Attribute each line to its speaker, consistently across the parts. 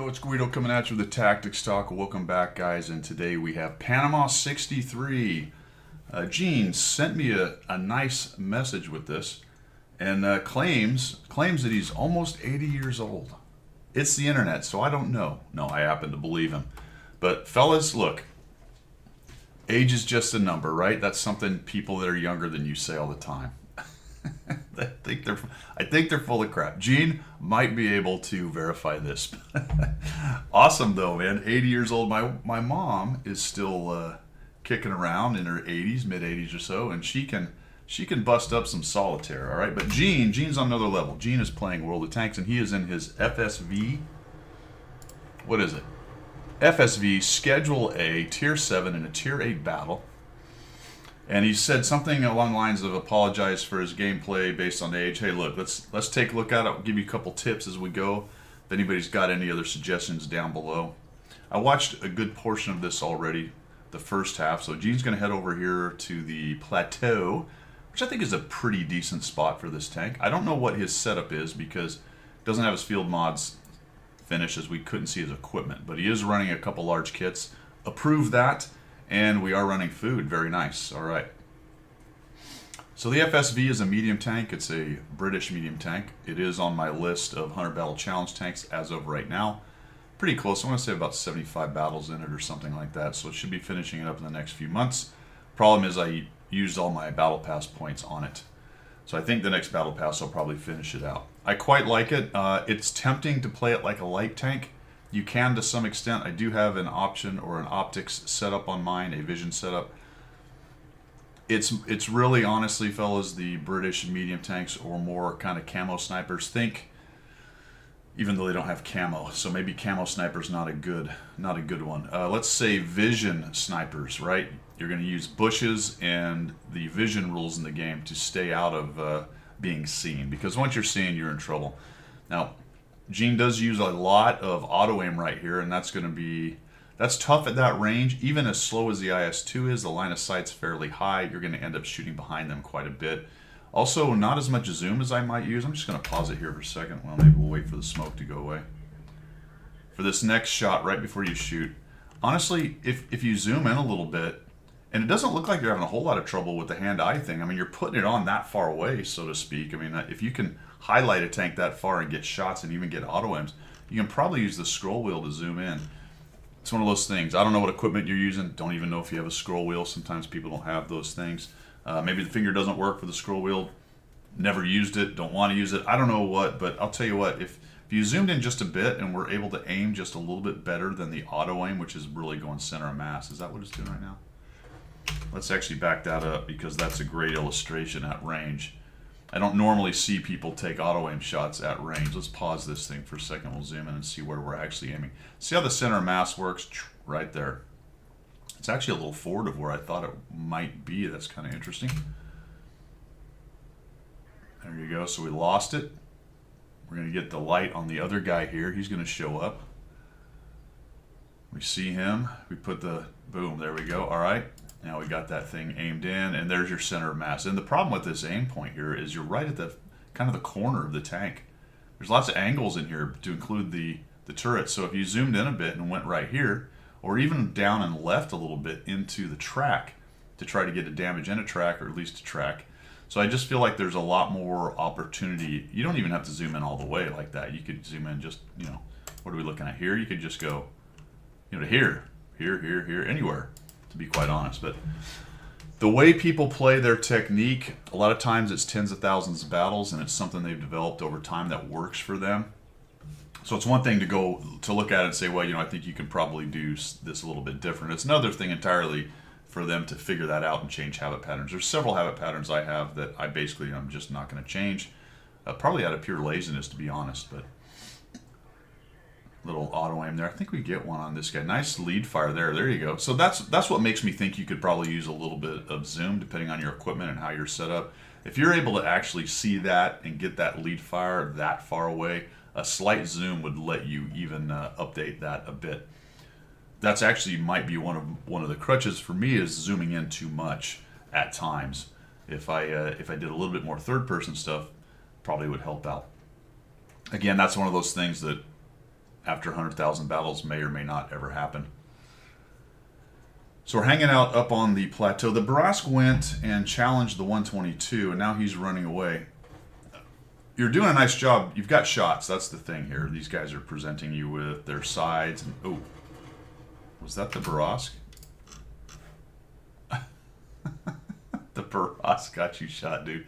Speaker 1: Yo, it's Guido coming at you with the Tactics Talk. Welcome back, guys. And today we have Panama 63. Gene sent me a nice message with this and claims that he's almost 80 years old. It's the internet, so I don't know. No, I happen to believe him. But fellas, look, age is just a number, right? That's something people that are younger than you say all the time. I think they're full of crap. Gene might be able to verify this. Awesome though, man. 80 years old. My mom is still kicking around in her 80s, mid 80s or so, and she can bust up some solitaire. All right, but Gene's on another level. Gene is playing World of Tanks, and he is in his FSV. What is it? FSV Schedule A, Tier 7 in a Tier 8 battle. And he said something along the lines of apologize for his gameplay based on age. Hey, look, let's take a look at it. I'll give you a couple tips as we go. If anybody's got any other suggestions down below. I watched a good portion of this already, the first half. So Gene's going to head over here to the plateau, which I think is a pretty decent spot for this tank. I don't know what his setup is because it doesn't have his field mods finished as we couldn't see his equipment. But he is running a couple large kits. Approve that. And we are running food. Very nice. All right. So the FSV is a medium tank. It's a British medium tank. It is on my list of 100 Battle Challenge tanks as of right now. Pretty close. I want to say about 75 battles in it or something like that. So it should be finishing it up in the next few months. Problem is I used all my Battle Pass points on it. So I think the next Battle Pass I'll probably finish it out. I quite like it. It's tempting to play it like a light tank. You can to some extent. I do have an option or an optics setup on mine, a vision setup. It's really, honestly, fellas, the British medium tanks or more kind of camo snipers think, even though they don't have camo. So maybe camo sniper's not a good one. Let's say vision snipers, right? You're going to use bushes and the vision rules in the game to stay out of being seen, because once you're seen, you're in trouble. Now, Gene does use a lot of auto aim right here, and that's tough at that range. Even as slow as the IS-2 is, the line of sight's fairly high. You're going to end up shooting behind them quite a bit. Also, not as much zoom as I might use. I'm just going to pause it here for a second. Well, maybe we'll wait for the smoke to go away. For this next shot, right before you shoot, honestly, if you zoom in a little bit, and it doesn't look like you're having a whole lot of trouble with the hand-eye thing. I mean, you're putting it on that far away, so to speak. I mean, if you can highlight a tank that far and get shots and even get auto aims, you can probably use the scroll wheel to zoom in. It's one of those things. I don't know what equipment you're using. Don't even know if you have a scroll wheel. Sometimes people don't have those things. Maybe the finger doesn't work for the scroll wheel. Never used it. Don't want to use it. I don't know what, but I'll tell you what. If you zoomed in just a bit and were able to aim just a little bit better than the auto aim, which is really going center of mass. Is that what it's doing right now? Let's actually back that up because that's a great illustration at range. I don't normally see people take auto aim shots at range. Let's pause this thing for a second. We'll zoom in and see where we're actually aiming. See how the center of mass works? Right there. It's actually a little forward of where I thought it might be. That's kind of interesting. There you go. So we lost it. We're going to get the light on the other guy here. He's going to show up. We see him. We put the boom. There we go. All right. Now we got that thing aimed in, and there's your center of mass. And the problem with this aim point here is you're right at the kind of the corner of the tank. There's lots of angles in here to include the turret. So if you zoomed in a bit and went right here, or even down and left a little bit into the track to try to get a damage in a track, or at least a track. So I just feel like there's a lot more opportunity. You don't even have to zoom in all the way like that. You could zoom in just, what are we looking at here? You could just go, to here, anywhere, to be quite honest. But the way people play their technique, a lot of times it's tens of thousands of battles, and it's something they've developed over time that works for them. So it's one thing to go to look at it and say, well, I think you can probably do this a little bit different. It's another thing entirely for them to figure that out and change habit patterns. There's several habit patterns I have that I'm just not going to change, probably out of pure laziness, to be honest. But little auto aim there. I think we get one on this guy. Nice lead fire there. There you go. So that's what makes me think you could probably use a little bit of zoom depending on your equipment and how you're set up. If you're able to actually see that and get that lead fire that far away, a slight zoom would let you even update that a bit. That's actually might be one of the crutches for me, is zooming in too much at times. If I did a little bit more third person stuff, probably would help out. Again, that's one of those things that after 100,000 battles may or may not ever happen. So we're hanging out up on the plateau. The Barask went and challenged the 122, and now he's running away. You're doing a nice job. You've got shots. That's the thing here. These guys are presenting you with their sides. And, oh, was that the Barask? The Barask got you shot, dude.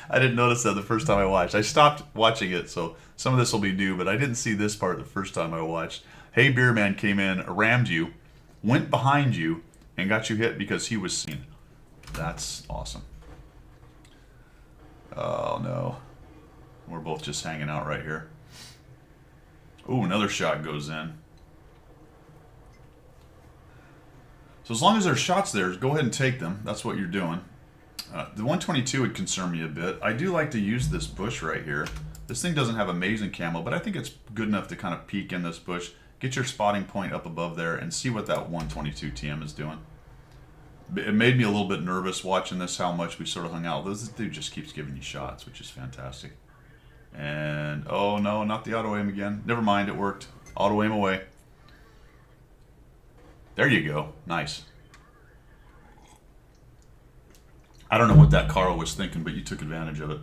Speaker 1: I didn't notice that the first time I watched. I stopped watching it, so some of this will be new, but I didn't see this part the first time I watched. Hey Beerman came in, rammed you, went behind you, and got you hit because he was seen. That's awesome. Oh no. We're both just hanging out right here. Ooh, another shot goes in. So as long as there's shots there, go ahead and take them. That's what you're doing. The 122 would concern me a bit. I do like to use this bush right here. This thing doesn't have amazing camo, but I think it's good enough to kind of peek in this bush, get your spotting point up above there, and see what that 122 TM is doing. It made me a little bit nervous watching this, how much we sort of hung out. This dude just keeps giving you shots, which is fantastic. And, oh no, not the auto aim again. Never mind, it worked. Auto aim away. There you go. Nice. I don't know what that Carl was thinking, but you took advantage of it.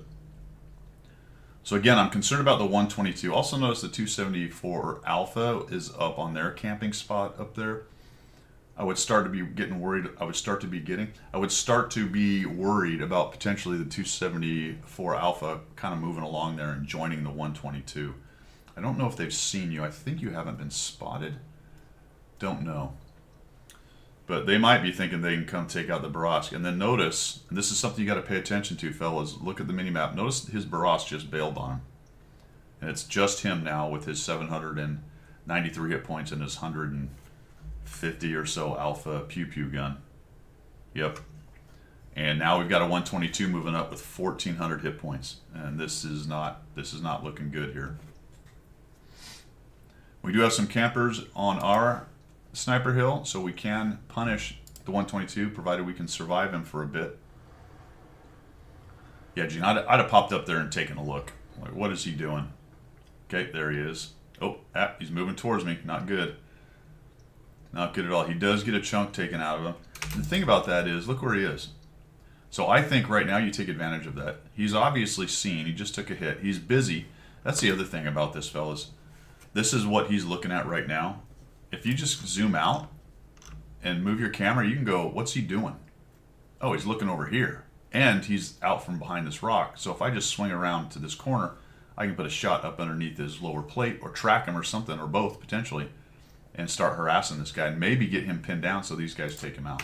Speaker 1: So again, I'm concerned about the 122. Also notice the 274 Alpha is up on their camping spot up there. I would start to be getting worried. I would start to be worried about potentially the 274 Alpha kind of moving along there and joining the 122. I don't know if they've seen you. I think you haven't been spotted. Don't know. But they might be thinking they can come take out the Barask. And then notice, and this is something you got to pay attention to, fellas. Look at the mini-map. Notice his Barask just bailed on him. And it's just him now with his 793 hit points and his 150 or so Alpha pew-pew gun. Yep. And now we've got a 122 moving up with 1,400 hit points. And this is not looking good here. We do have some campers on our Sniper Hill, so we can punish the 122, provided we can survive him for a bit. Yeah, Gene, I'd have popped up there and taken a look. Like, what is he doing? Okay, there he is. Oh, he's moving towards me. Not good. Not good at all. He does get a chunk taken out of him. The thing about that is, look where he is. So I think right now you take advantage of that. He's obviously seen. He just took a hit. He's busy. That's the other thing about this, fellas. This is what he's looking at right now. If you just zoom out and move your camera, you can go, what's he doing? Oh, he's looking over here. And he's out from behind this rock. So if I just swing around to this corner, I can put a shot up underneath his lower plate or track him or something, or both potentially, and start harassing this guy and maybe get him pinned down so these guys take him out.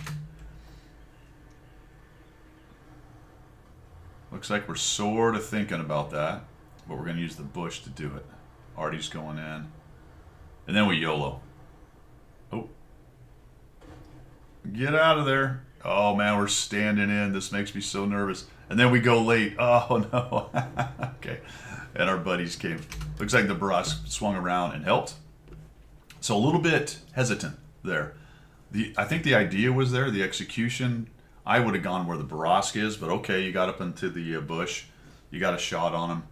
Speaker 1: Looks like we're sort of thinking about that, but we're going to use the bush to do it. Artie's going in. And then we YOLO. Oh. Get out of there. Oh, man, we're standing in. This makes me so nervous. And then we go late. Oh, no. Okay. And our buddies came. Looks like the Barask swung around and helped. So a little bit hesitant there. I think the idea was there. The execution, I would have gone where the Barask is. But, okay, you got up into the bush. You got a shot on him.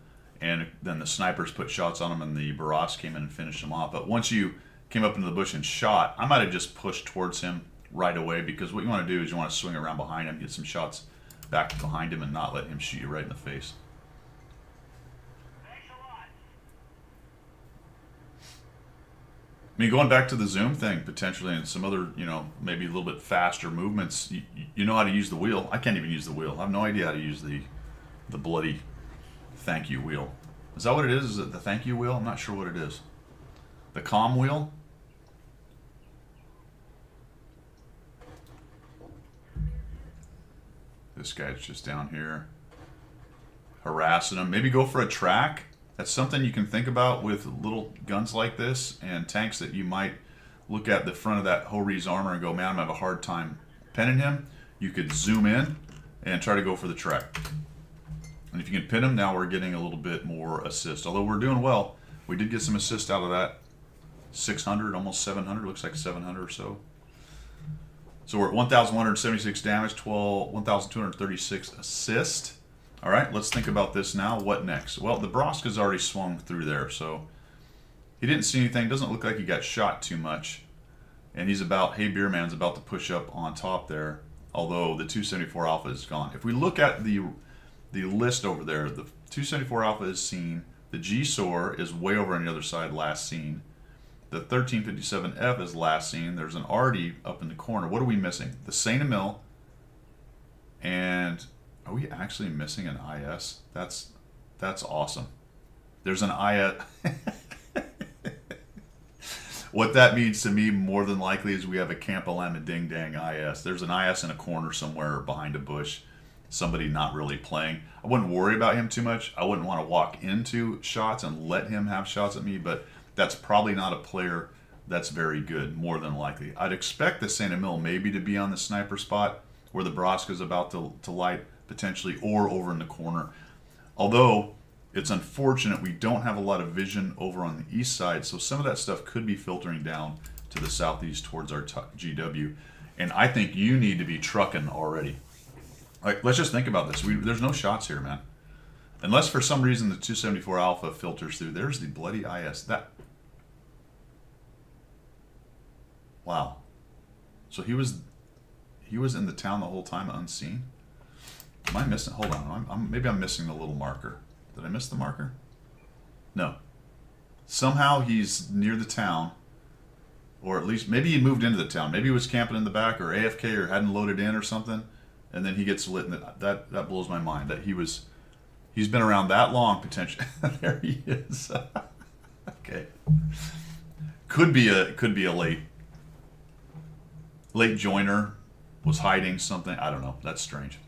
Speaker 1: And then the snipers put shots on him, and the Barask came in and finished him off. But once you came up into the bush and shot, I might have just pushed towards him right away, because what you want to do is you want to swing around behind him, get some shots back behind him, and not let him shoot you right in the face. I mean, going back to the zoom thing, potentially, and some other, maybe a little bit faster movements, you know how to use the wheel. I can't even use the wheel. I have no idea how to use the bloody thank you wheel. Is that what it is? Is it the thank you wheel? I'm not sure what it is. The calm wheel? This guy's just down here harassing him. Maybe go for a track. That's something you can think about with little guns like this and tanks that you might look at the front of that Hori's armor and go, man, I'm going to have a hard time pinning him. You could zoom in and try to go for the track. And if you can pin him, now we're getting a little bit more assist. Although we're doing well. We did get some assist out of that. 600, almost 700. Looks like 700 or so. So we're at 1,176 damage, 1,236 assist. All right, let's think about this now. What next? Well, the Barask has already swung through there, so He didn't see anything. Doesn't look like he got shot too much. And he's about, hey, Beerman's about to push up on top there. Although the 274 Alpha is gone. If we look at the list over there, the 274 Alpha is seen. The G-SOAR is way over on the other side, last seen. The 1357F is last seen. There's an Artie up in the corner. What are we missing? The Saint Emil. And are we actually missing an IS? That's awesome. There's an IS. What that means to me, more than likely, is we have a Camp Alama Ding Dang IS. There's an IS in a corner somewhere behind a bush. Somebody not really playing. I wouldn't worry about him too much. I wouldn't want to walk into shots and let him have shots at me, but that's probably not a player that's very good, more than likely. I'd expect the Saint Emil maybe to be on the sniper spot where the Broska's about to light, potentially, or over in the corner. Although, it's unfortunate we don't have a lot of vision over on the east side, so some of that stuff could be filtering down to the southeast towards our GW. And I think you need to be trucking already. Like, let's just think about this. There's no shots here, man. Unless for some reason the 274 Alpha filters through. There's the bloody IS. Wow. So he was in the town the whole time unseen? Am I missing? Hold on. Maybe I'm missing the little marker. Did I miss the marker? No. Somehow he's near the town, or at least maybe he moved into the town. Maybe he was camping in the back, or AFK, or hadn't loaded in or something, and then he gets lit. That blows my mind that he's been around that long potentially. There he is. Okay. Could be a late joiner, was hiding something. I don't know. That's strange.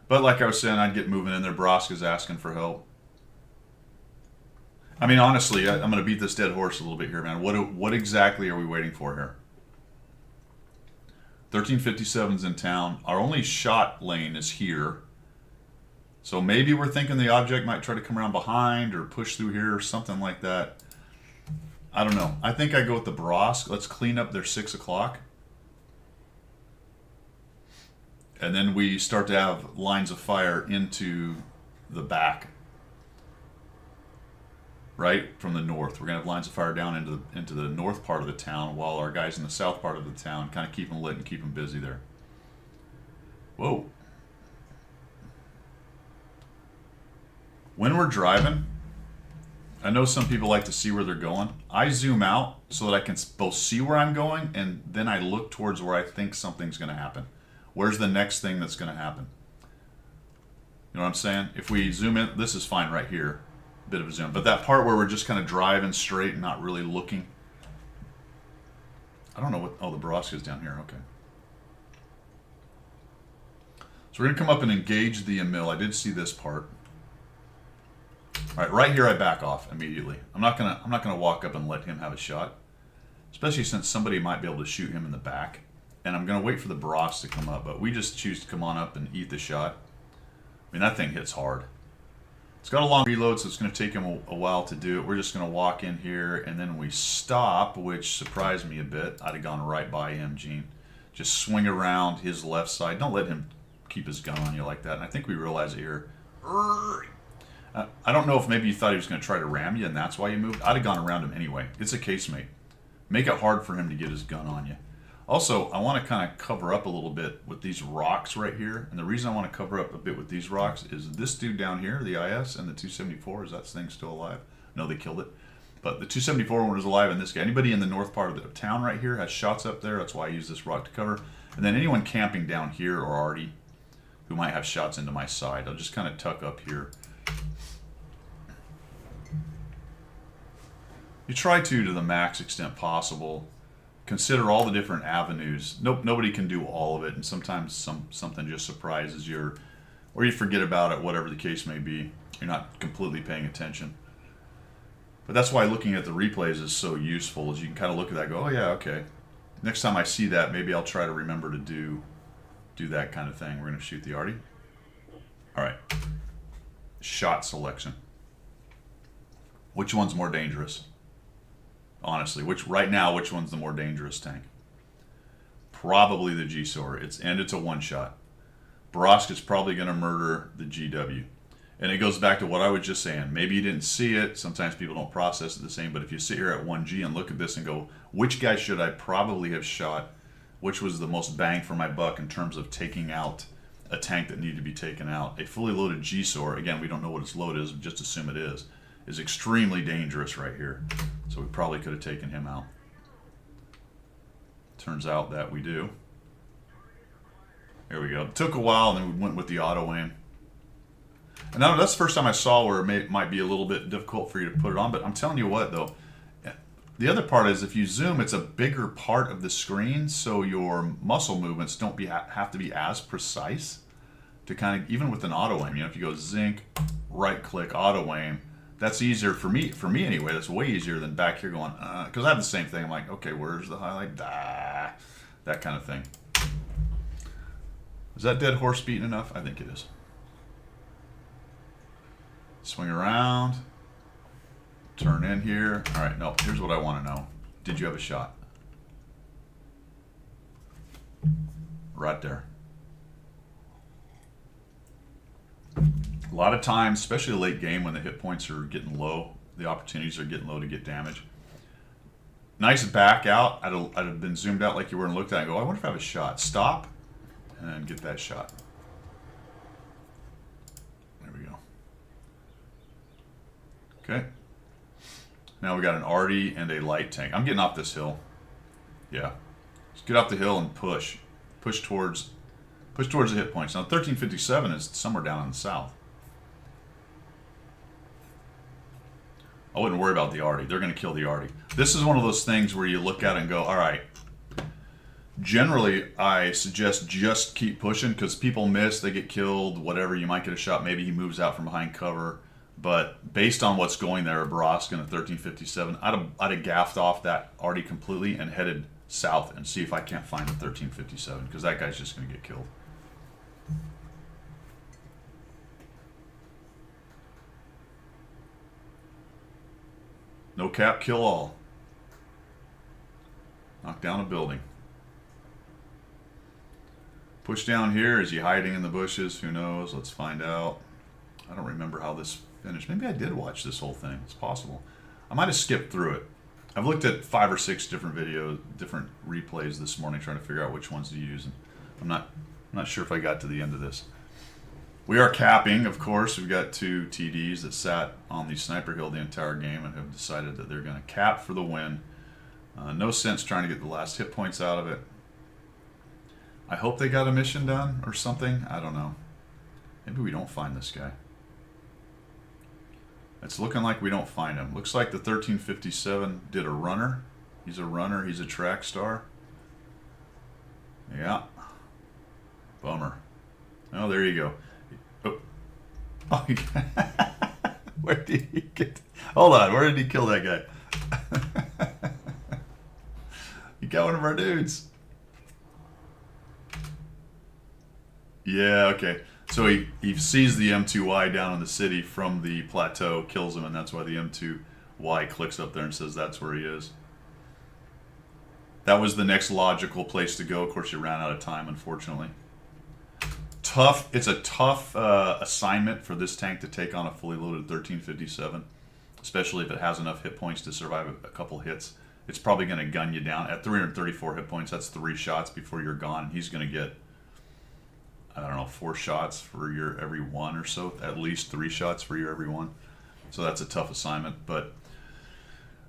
Speaker 1: But like I was saying, I'd get moving in there. Broska's asking for help. I mean, honestly, I'm going to beat this dead horse a little bit here, man. What exactly are we waiting for here? 1357's in town. Our only shot lane is here. So maybe we're thinking the object might try to come around behind or push through here or something like that. I don't know. I think I go with the Brosk. Let's clean up their 6 o'clock. And then we start to have lines of fire into the back, right, from the north. We're going to have lines of fire down into the north part of the town, while our guys in the south part of the town kind of keep them lit and keep them busy there. Whoa. When we're driving, I know some people like to see where they're going. I zoom out so that I can both see where I'm going, and then I look towards where I think something's going to happen. Where's the next thing that's going to happen? You know what I'm saying? If we zoom in, this is fine right here. Bit of a zoom. But that part where we're just kind of driving straight and not really looking. I don't know what... Oh, the Broska's down here. Okay. So we're going to come up and engage the Emil. I did see this part. All right here I back off immediately. I'm not gonna walk up and let him have a shot, especially since somebody might be able to shoot him in the back. And I'm going to wait for the Brosk to come up, but we just choose to come on up and eat the shot. I mean, that thing hits hard. It's got a long reload, so it's going to take him a while to do it. We're just going to walk in here, and then we stop, which surprised me a bit. I'd have gone right by him, Gene. Just swing around his left side. Don't let him keep his gun on you like that. And I think we realize it here. I don't know if maybe you thought he was going to try to ram you, and that's why you moved. I'd have gone around him anyway. It's a casemate. Make it hard for him to get his gun on you. Also, I want to kind of cover up a little bit with these rocks right here. And the reason I want to cover up a bit with these rocks is this dude down here, the IS and the 274, is that thing still alive? No, they killed it. But the 274 one is alive, and this guy. Anybody in the north part of the town right here has shots up there. That's why I use this rock to cover. And then anyone camping down here or Artie who might have shots into my side, I'll just kind of tuck up here. You try to the max extent possible. Consider all the different avenues. Nobody can do all of it, and sometimes something just surprises you, or you forget about it, whatever the case may be. You're not completely paying attention. But that's why looking at the replays is so useful, is you can kind of look at that and go, oh yeah, okay. Next time I see that, maybe I'll try to remember to do that kind of thing. We're going to shoot the Artie. All right. Shot selection. Which one's more dangerous? Honestly, right now, which one's the more dangerous tank? Probably the G-SOAR. It's a one-shot. Brosk is probably going to murder the GW. And it goes back to what I was just saying. Maybe you didn't see it. Sometimes people don't process it the same. But if you sit here at 1G and look at this and go, which guy should I probably have shot? Which was the most bang for my buck in terms of taking out a tank that needed to be taken out? A fully loaded GSOR, again, we don't know what its load is, just assume it is extremely dangerous right here. So we probably could have taken him out. Turns out that we do. Here we go. It took a while, and then we went with the auto aim. And now that's the first time I saw where it might be a little bit difficult for you to put it on, but I'm telling you what, though, the other part is if you zoom, it's a bigger part of the screen, so your muscle movements don't have to be as precise to kind of, even with an auto aim, you know, if you go zinc, right click, auto aim, that's easier for me anyway. That's way easier than back here going, because I have the same thing. I'm like, okay, where's the highlight? That kind of thing. Is that dead horse beaten enough? I think it is. Swing around. Turn in here. All right, no, here's what I want to know. Did you have a shot? Right there. A lot of times, especially late game when the hit points are getting low, the opportunities are getting low to get damage. Nice back out. I'd have been zoomed out like you were and looked at it and go, I wonder if I have a shot. Stop and get that shot. There we go. Okay. Now we got an arty and a light tank. I'm getting off this hill. Yeah. Just get off the hill and push. Push towards the hit points. Now 1357 is somewhere down in the south. I wouldn't worry about the arty. They're going to kill the arty. This is one of those things where you look at it and go, all right. Generally, I suggest just keep pushing because people miss, they get killed, whatever. You might get a shot. Maybe he moves out from behind cover. But based on what's going there, Boroskin at 1357, I'd have gaffed off that arty completely and headed south and see if I can't find a 1357 because that guy's just going to get killed. No cap, kill all. Knock down a building. Push down here. Is he hiding in the bushes? Who knows? Let's find out. I don't remember how this finished. Maybe I did watch this whole thing. It's possible. I might have skipped through it. I've looked at 5 or 6 different videos, different replays this morning, trying to figure out which ones to use. And I'm not sure if I got to the end of this. We are capping, of course. We've got 2 TDs that sat on the sniper hill the entire game and have decided that they're going to cap for the win. No sense trying to get the last hit points out of it. I hope they got a mission done or something. I don't know. Maybe we don't find this guy. It's looking like we don't find him. Looks like the 1357 did a runner. He's a runner. He's a track star. Yeah. Bummer. Oh, there you go. Oh, where did he get? Hold on. Where did he kill that guy? He got one of our dudes. Yeah, okay. So he sees the M2Y down in the city from the plateau, kills him, and that's why the M2Y clicks up there and says that's where he is. That was the next logical place to go. Of course, you ran out of time, unfortunately. Tough. It's a tough assignment for this tank to take on a fully loaded 1357, especially if it has enough hit points to survive a couple hits. It's probably going to gun you down. At 334 hit points, that's 3 shots before you're gone. He's going to get, I don't know, 4 shots for your every 1 or so. At least 3 shots for your every 1. So that's a tough assignment. But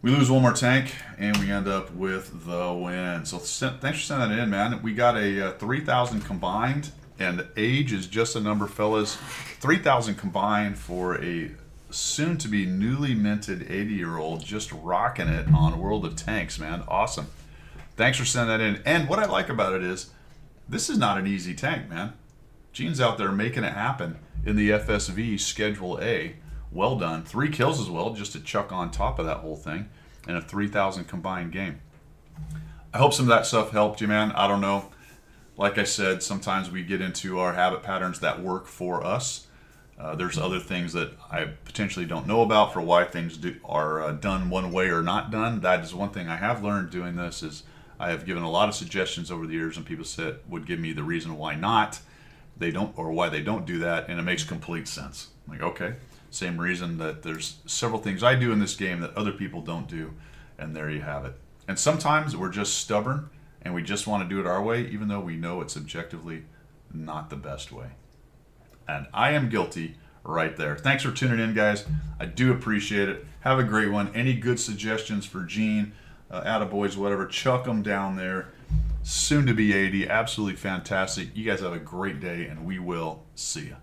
Speaker 1: we lose one more tank, and we end up with the win. So thanks for sending that in, man. We got a 3,000 combined, and age is just a number, fellas. 3,000 combined for a soon-to-be newly minted 80-year-old just rocking it on World of Tanks, man. Awesome. Thanks for sending that in. And what I like about it is this is not an easy tank, man. Gene's out there making it happen in the FSV Schedule A. Well done. 3 kills as well, just to chuck on top of that whole thing, in a 3,000 combined game. I hope some of that stuff helped you, man. I don't know. Like I said, sometimes we get into our habit patterns that work for us. There's other things that I potentially don't know about for why things are done one way or not done. That is one thing I have learned doing this is I have given a lot of suggestions over the years, and people would give me the reason why not. They don't, or why they don't do that, and it makes complete sense. I'm like, okay. Same reason that there's several things I do in this game that other people don't do, and there you have it. And sometimes we're just stubborn and we just want to do it our way, even though we know it's objectively not the best way. And I am guilty right there. Thanks for tuning in, guys. I do appreciate it. Have a great one. Any good suggestions for Gene, attaboys, whatever, chuck them down there. Soon to be 80. Absolutely fantastic. You guys have a great day, and we will see you.